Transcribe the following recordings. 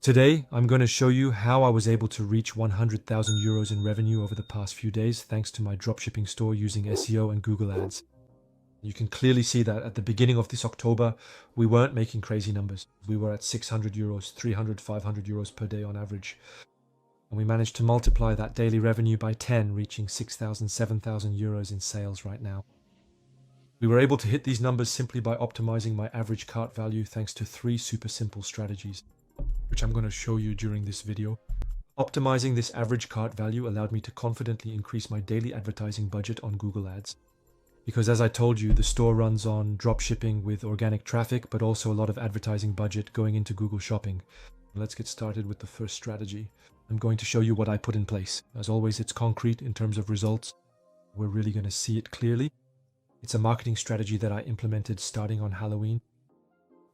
Today, I'm going to show you how I was able to reach 100,000 euros in revenue over the past few days thanks to my dropshipping store using SEO and Google Ads. You can clearly see that at the beginning of this October, we weren't making crazy numbers. We were at 600 euros, 300, 500 euros per day on average. And we managed to multiply that daily revenue by 10, reaching 6,000, 7,000 euros in sales right now. We were able to hit these numbers simply by optimizing my average cart value thanks to 3 super simple strategies, which I'm going to show you during this video. Optimizing this average cart value allowed me to confidently increase my daily advertising budget on Google Ads. Because as I told you, the store runs on dropshipping with organic traffic, but also a lot of advertising budget going into Google Shopping. Let's get started with the first strategy. I'm going to show you what I put in place. As always, it's concrete in terms of results. We're really going to see it clearly. It's a marketing strategy that I implemented starting on Halloween.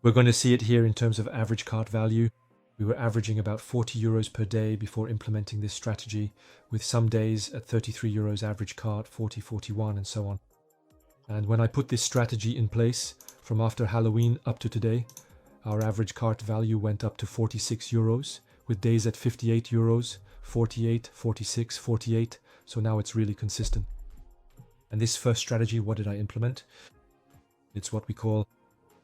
We're going to see it here in terms of average cart value. We were averaging about 40 euros per day before implementing this strategy, with some days at 33 euros average cart, 40, 41, and so on. And when I put this strategy in place, from after Halloween up to today, our average cart value went up to 46 euros, with days at 58 euros, 48, 46, 48, so now it's really consistent. And this first strategy, what did I implement? It's what we call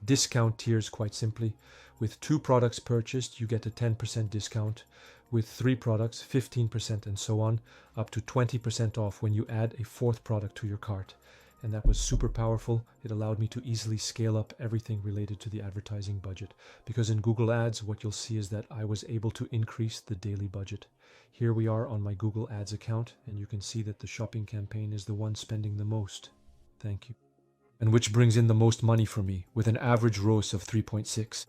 discount tiers, quite simply. With 2 products purchased, you get a 10% discount. With 3 products, 15% and so on, up to 20% off when you add a 4th product to your cart. And that was super powerful. It allowed me to easily scale up everything related to the advertising budget. Because in Google Ads, what you'll see is that I was able to increase the daily budget. Here we are on my Google Ads account, and you can see that the shopping campaign is the one spending the most. Thank you. And which brings in the most money for me, with an average ROAS of 3.6.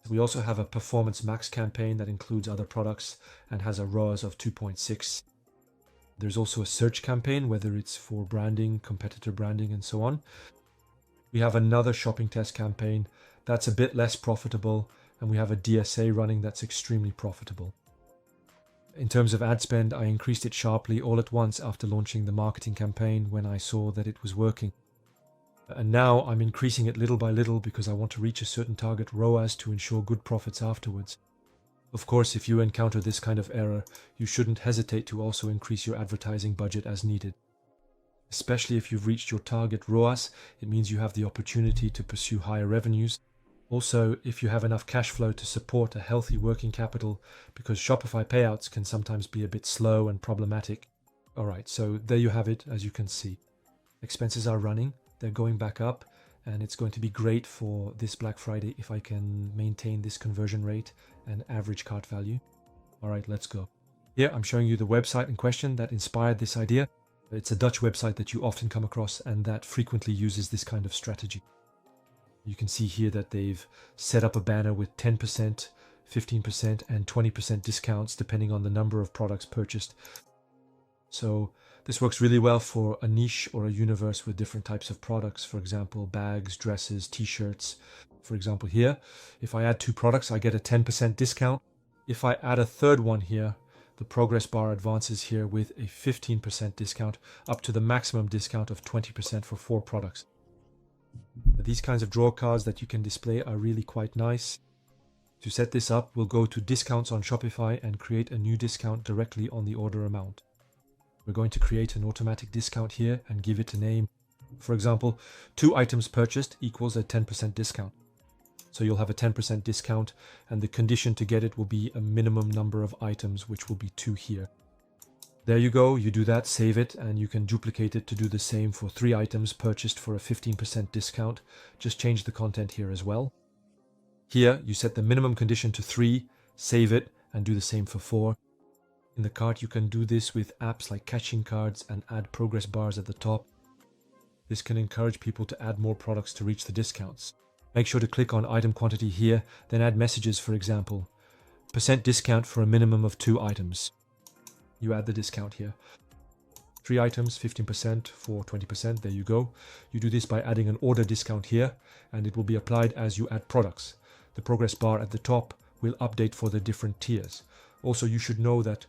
We also have a Performance Max campaign that includes other products and has a ROAS of 2.6. There's also a search campaign, whether it's for branding, competitor branding, and so on. We have another shopping test campaign that's a bit less profitable, and we have a DSA running that's extremely profitable. In terms of ad spend, I increased it sharply all at once after launching the marketing campaign when I saw that it was working. And now I'm increasing it little by little because I want to reach a certain target ROAS to ensure good profits afterwards. Of course, if you encounter this kind of error, you shouldn't hesitate to also increase your advertising budget as needed. Especially if you've reached your target ROAS, it means you have the opportunity to pursue higher revenues. Also, if you have enough cash flow to support a healthy working capital, because Shopify payouts can sometimes be a bit slow and problematic. Alright, so there you have it, as you can see. Expenses are running, they're going back up, and it's going to be great for this Black Friday if I can maintain this conversion rate and average cart value. All right, let's go. Here I'm showing you the website in question that inspired this idea. It's a Dutch website that you often come across and that frequently uses this kind of strategy. You can see here that they've set up a banner with 10%, 15% and 20% discounts depending on the number of products purchased. So this works really well for a niche or a universe with different types of products. For example, bags, dresses, t-shirts. For example, here, if I add 2 products, I get a 10% discount. If I add a 3rd one here, the progress bar advances here with a 15% discount up to the maximum discount of 20% for 4 products. These kinds of draw cards that you can display are really quite nice. To set this up, we'll go to Discounts on Shopify and create a new discount directly on the order amount. We're going to create an automatic discount here and give it a name. For example, 2 items purchased equals a 10% discount. So you'll have a 10% discount, and the condition to get it will be a minimum number of items, which will be 2 here. There you go, you do that, save it, and you can duplicate it to do the same for 3 items purchased for a 15% discount. Just change the content here as well. Here, you set the minimum condition to 3, save it, and do the same for 4. In the cart, you can do this with apps like catching cards and add progress bars at the top. This can encourage people to add more products to reach the discounts. Make sure to click on item quantity here, then add messages, for example. % discount for a minimum of 2 items. You add the discount here. 3 items, 15% for 20%, there you go. You do this by adding an order discount here, and it will be applied as you add products. The progress bar at the top will update for the different tiers. Also, you should know that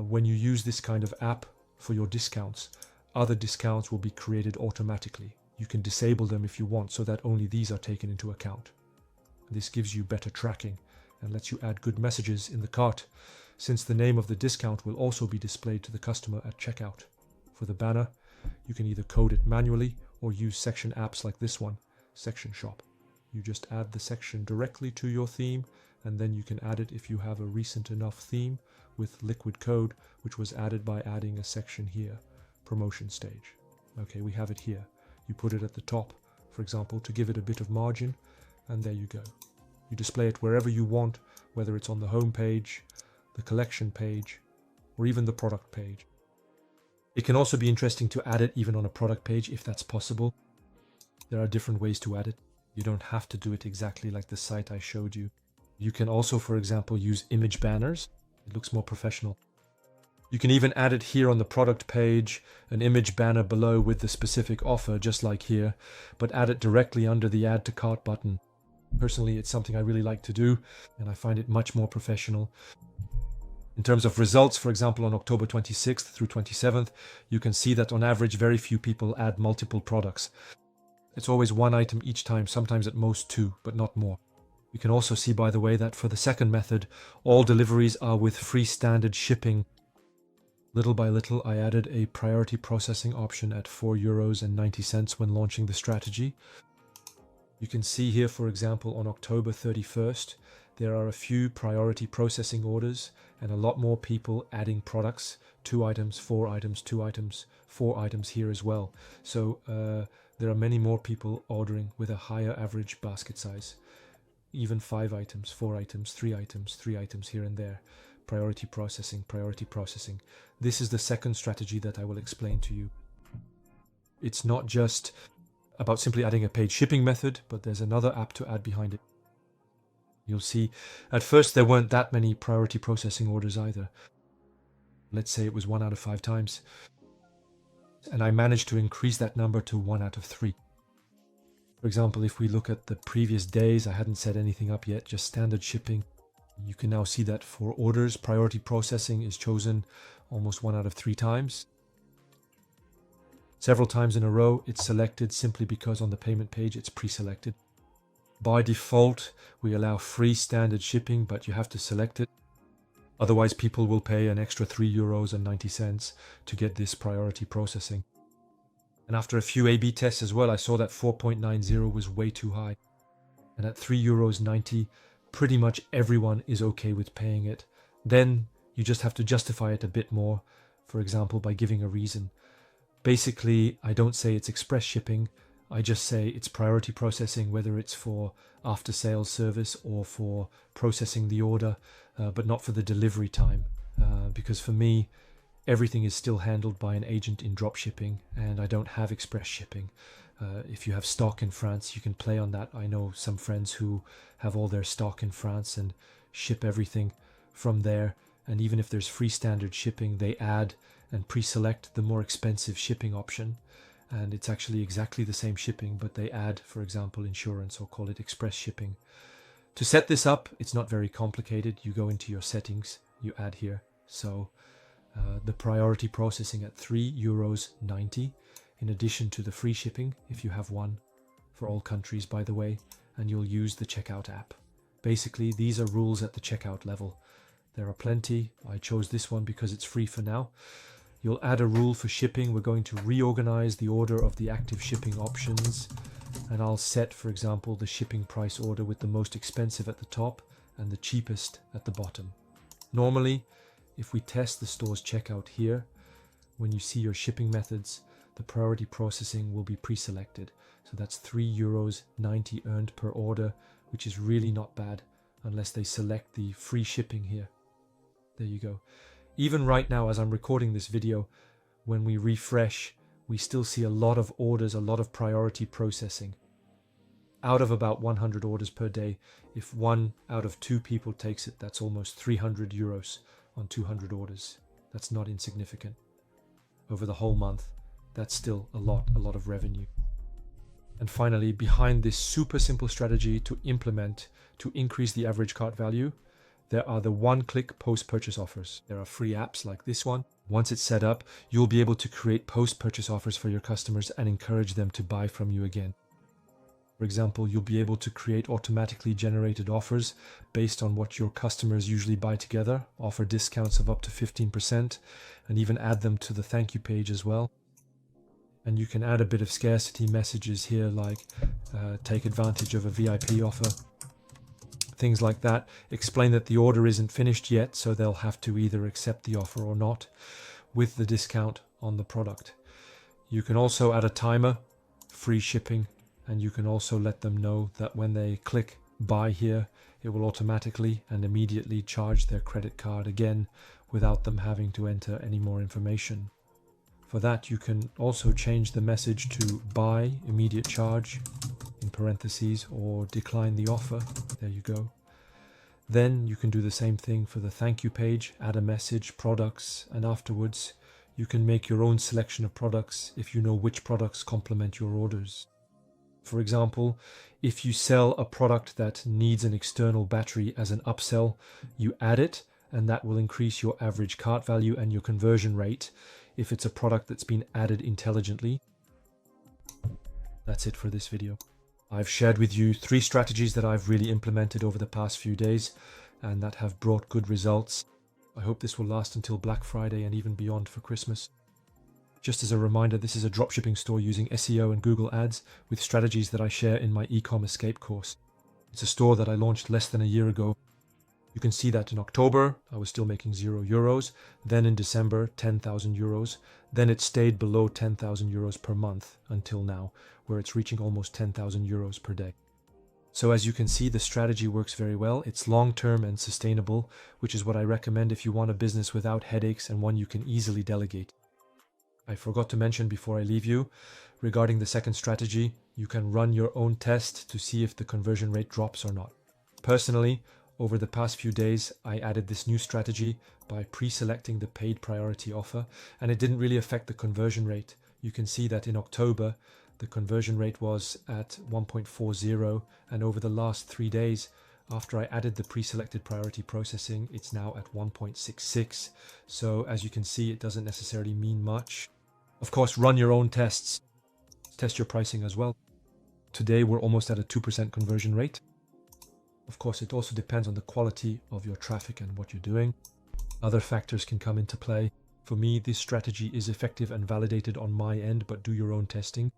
when you use this kind of app for your discounts, other discounts will be created automatically. You can disable them if you want so that only these are taken into account. This gives you better tracking and lets you add good messages in the cart, since the name of the discount will also be displayed to the customer at checkout. For the banner, you can either code it manually or use section apps like this one, Section Shop. You just add the section directly to your theme, and then you can add it if you have a recent enough theme with liquid code, which was added by adding a section here, Promotion Stage. Okay, we have it here. You put it at the top, for example, to give it a bit of margin, and there you go. You display it wherever you want, whether it's on the home page, the collection page, or even the product page. It can also be interesting to add it even on a product page if that's possible. There are different ways to add it. You don't have to do it exactly like the site I showed you. You can also, for example, use image banners. It looks more professional. You can even add it here on the product page, an image banner below with the specific offer, just like here, but add it directly under the Add to Cart button. Personally, it's something I really like to do, and I find it much more professional. In terms of results, for example, on October 26th through 27th, you can see that on average, very few people add multiple products. It's always one item each time, sometimes at most two, but not more. You can also see, by the way, that for the second method, all deliveries are with free standard shipping. Little by little, I added a priority processing option at €4.90 when launching the strategy. You can see here, for example, on October 31st, there are a few priority processing orders and a lot more people adding products, 2 items, 4 items, 2 items, 4 items here as well. So there are many more people ordering with a higher average basket size. Even 5 items, 4 items, 3 items, 3 items here and there. Priority processing, priority processing. This is the second strategy that I will explain to you. It's not just about simply adding a paid shipping method, but there's another app to add behind it. You'll see, at first there weren't that many priority processing orders either. Let's say it was 1 out of 5 times. And I managed to increase that number to 1 out of 3. For example, if we look at the previous days, I hadn't set anything up yet, just standard shipping. You can now see that for orders, priority processing is chosen almost 1 out of 3 times. Several times in a row, it's selected simply because on the payment page, it's pre-selected. By default, we allow free standard shipping, but you have to select it. Otherwise, people will pay an extra €3.90 to get this priority processing. And after a few A/B tests as well, I saw that 4.90 was way too high. And at €3.90, pretty much everyone is okay with paying it. Then you just have to justify it a bit more, for example, by giving a reason. Basically, I don't say it's express shipping. I just say it's priority processing, whether it's for after-sales service or for processing the order, but not for the delivery time. Because for me, everything is still handled by an agent in dropshipping, and I don't have express shipping. If you have stock in France, you can play on that. I know some friends who have all their stock in France and ship everything from there. And even if there's free standard shipping, they add and pre-select the more expensive shipping option. And it's actually exactly the same shipping, but they add, for example, insurance or call it express shipping. To set this up, it's not very complicated. You go into your settings, you add here. So the priority processing at €3.90, in addition to the free shipping, if you have one, for all countries, by the way, and you'll use the checkout app. Basically, these are rules at the checkout level. There are plenty. I chose this one because it's free for now. You'll add a rule for shipping. We're going to reorganize the order of the active shipping options. And I'll set, for example, the shipping price order with the most expensive at the top and the cheapest at the bottom. Normally, if we test the store's checkout here, when you see your shipping methods, the priority processing will be pre-selected. So that's €3.90 earned per order, which is really not bad unless they select the free shipping here. There you go. Even right now, as I'm recording this video, when we refresh, we still see a lot of orders, a lot of priority processing. Out of about 100 orders per day, if 1 out of 2 people takes it, that's almost €300 on 200 orders. That's not insignificant. Over the whole month, that's still a lot of revenue. And finally, behind this super simple strategy to implement to increase the average cart value, there are the one-click post-purchase offers. There are free apps like this one. Once it's set up, you'll be able to create post-purchase offers for your customers and encourage them to buy from you again. For example, you'll be able to create automatically generated offers based on what your customers usually buy together, offer discounts of up to 15%, and even add them to the thank you page as well. And you can add a bit of scarcity messages here, like take advantage of a VIP offer. Things like that. Explain that the order isn't finished yet, so they'll have to either accept the offer or not with the discount on the product. You can also add a timer, free shipping, and you can also let them know that when they click buy here, it will automatically and immediately charge their credit card again without them having to enter any more information. For that, you can also change the message to buy immediate charge in parentheses or decline the offer. There you go. Then you can do the same thing for the thank you page, add a message, products, and afterwards you can make your own selection of products if you know which products complement your orders. For example, if you sell a product that needs an external battery as an upsell, you add it, and that will increase your average cart value and your conversion rate if it's a product that's been added intelligently. That's it for this video. I've shared with you 3 strategies that I've really implemented over the past few days and that have brought good results. I hope this will last until Black Friday and even beyond for Christmas. Just as a reminder, this is a dropshipping store using SEO and Google Ads with strategies that I share in my Ecom Escape Course. It's a store that I launched less than a year ago. You can see that in October, I was still making €0. Then in December, 10,000 euros. Then it stayed below 10,000 euros per month until now, where it's reaching almost 10,000 euros per day. So as you can see, the strategy works very well. It's long-term and sustainable, which is what I recommend if you want a business without headaches and one you can easily delegate. I forgot to mention before I leave you, regarding the second strategy, you can run your own test to see if the conversion rate drops or not. Personally, over the past few days, I added this new strategy by pre-selecting the paid priority offer, and it didn't really affect the conversion rate. You can see that in October, the conversion rate was at 1.40, and over the last 3 days, after I added the pre-selected priority processing, it's now at 1.66. So as you can see, it doesn't necessarily mean much. Of course, run your own tests. Test your pricing as well. Today, we're almost at a 2% conversion rate. Of course, it also depends on the quality of your traffic and what you're doing. Other factors can come into play. For me, this strategy is effective and validated on my end, but do your own testing.